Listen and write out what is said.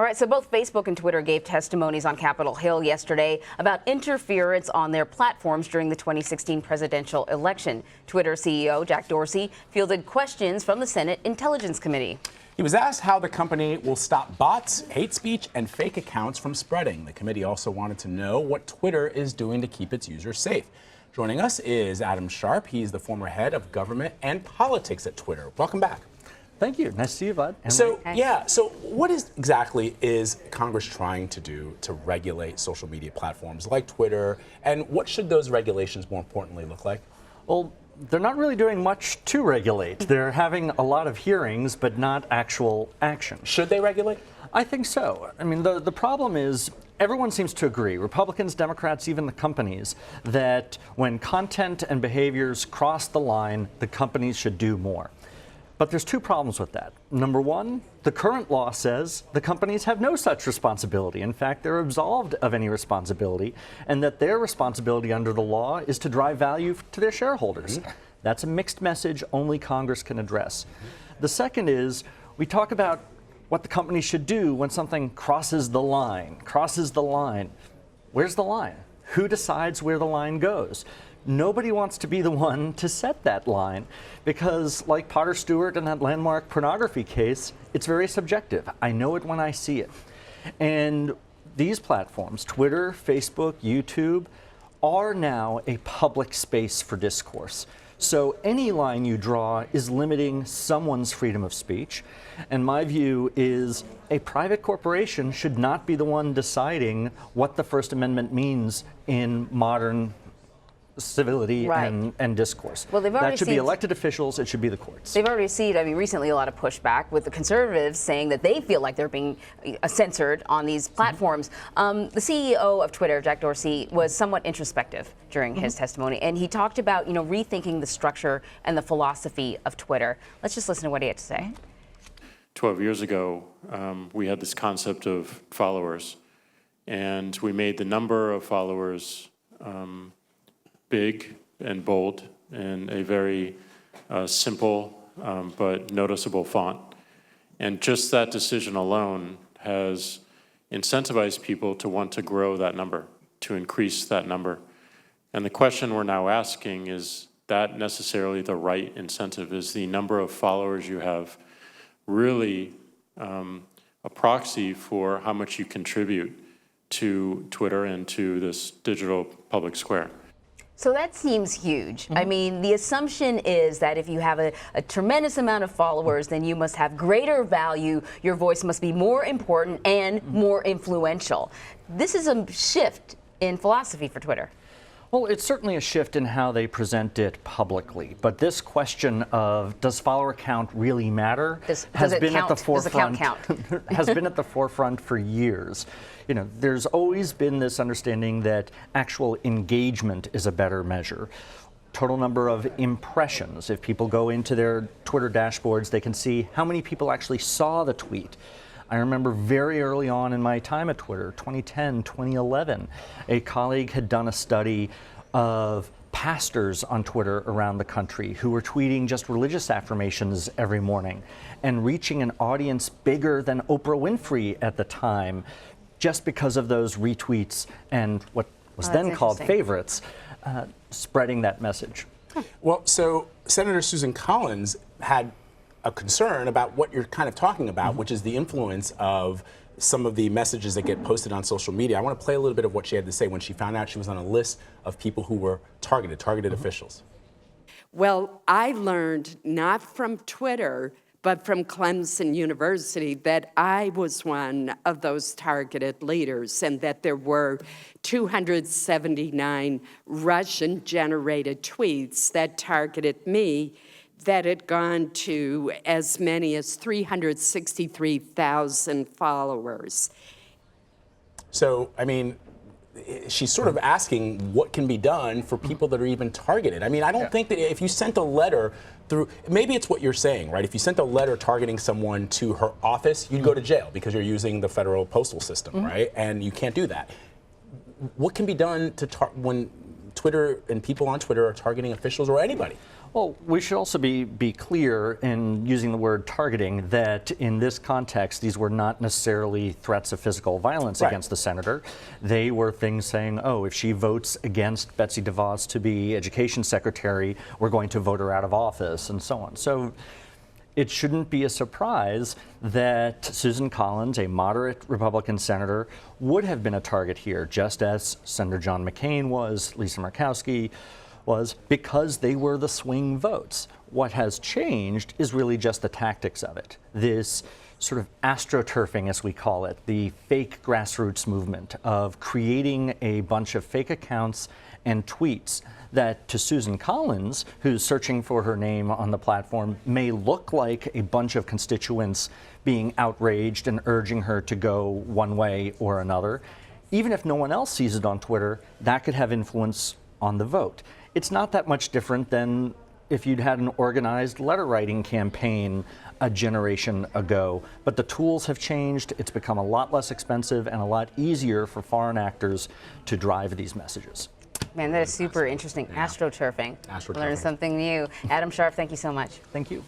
All right, so both Facebook and Twitter gave testimonies on Capitol Hill yesterday about interference on their platforms during the 2016 presidential election. Twitter CEO Jack Dorsey fielded questions from the Senate Intelligence Committee. He was asked how the company will stop bots, hate speech, and fake accounts from spreading. The committee also wanted to know what Twitter is doing to keep its users safe. Joining us is Adam Sharp. He's the former head of government and politics at Twitter. Welcome back. Thank you. Nice to see you, Bud. So what exactly is Congress trying to do to regulate social media platforms like Twitter, and what should those regulations, more importantly, look like? Well, they're not really doing much to regulate. They're having a lot of hearings, but not actual action. Should they regulate? I think so. I mean, the problem is everyone seems to agree, Republicans, Democrats, even the companies, that when content and behaviors cross the line, the companies should do more. But there's two problems with that. Number one, the current law says the companies have no such responsibility. In fact, they're absolved of any responsibility, and that their responsibility under the law is to drive value to their shareholders. That's a mixed message only Congress can address. The second is we talk about what the company should do when something crosses the line. Where's the line? Who decides where the line goes? Nobody wants to be the one to set that line because, like Potter Stewart in that landmark pornography case, it's very subjective. I know it when I see it. And these platforms, Twitter, Facebook, YouTube, are now a public space for discourse. So any line you draw is limiting someone's freedom of speech. And my view is a private corporation should not be the one deciding what the First Amendment means in modern civility and discourse. Well, they've already that should be elected officials. It should be the courts. They've already received, recently a lot of pushback with the conservatives saying that they feel like they're being censored on these platforms. The CEO of Twitter, Jack Dorsey, was somewhat introspective during his testimony, and he talked about, rethinking the structure and the philosophy of Twitter. Let's just listen to what he had to say. 12 years ago, we had this concept of followers, and we made the number of followers big and bold in a very simple but noticeable font. And just that decision alone has incentivized people to want to grow that number, to increase that number. And the question we're now asking is that necessarily the right incentive? Is the number of followers you have really a proxy for how much you contribute to Twitter and to this digital public square? So that seems huge. I mean, the assumption is that if you have a tremendous amount of followers, then you must have greater value. Your voice must be more important and more influential. This is a shift in philosophy for Twitter. Well, it's certainly a shift in how they present it publicly. But this question of does follower count really matter has been at the forefront. Has been at the forefront for years. There's always been this understanding that actual engagement is a better measure. Total number of impressions. If people go into their Twitter dashboards, they can see how many people actually saw the tweet. I remember very early on in my time at Twitter, 2010, 2011, a colleague had done a study of pastors on Twitter around the country who were tweeting just religious affirmations every morning and reaching an audience bigger than Oprah Winfrey at the time just because of those retweets and what was then called favorites, spreading that message. Well, so Senator Susan Collins had a concern about what you're kind of talking about, which is the influence of some of the messages that get posted on social media. I want to play a little bit of what she had to say when she found out she was on a list of people who were targeted officials. Well, I learned not from Twitter, but from Clemson University that I was one of those targeted leaders and that there were 279 Russian-generated tweets that targeted me that had gone to as many as 363,000 followers. So, I mean, she's sort of asking what can be done for people that are even targeted. I mean, I don't think that if you sent a letter through, maybe it's what you're saying, right? If you sent a letter targeting someone to her office, you'd go to jail because you're using the federal postal system, right? And you can't do that. What can be done to when Twitter and people on Twitter are targeting officials or anybody? Well, we should also be clear in using the word targeting that in this context, these were not necessarily threats of physical violence against the senator. They were things saying, oh, if she votes against Betsy DeVos to be education secretary, we're going to vote her out of office, and so on. So it shouldn't be a surprise that Susan Collins, a moderate Republican senator, would have been a target here, just as Senator John McCain was, Lisa Murkowski was, because they were the swing votes. What has changed is really just the tactics of it. This sort of astroturfing, as we call it, the fake grassroots movement of creating a bunch of fake accounts and tweets that to Susan Collins, who's searching for her name on the platform, may look like a bunch of constituents being outraged and urging her to go one way or another. Even if no one else sees it on Twitter, that could have influence on the vote. It's not that much different than if you'd had an organized letter writing campaign a generation ago. But the tools have changed. It's become a lot less expensive and a lot easier for foreign actors to drive these messages. Man, that is super interesting. Yeah. Astroturfing. Astroturfing. Learn something new. Adam Sharp, thank you so much. Thank you.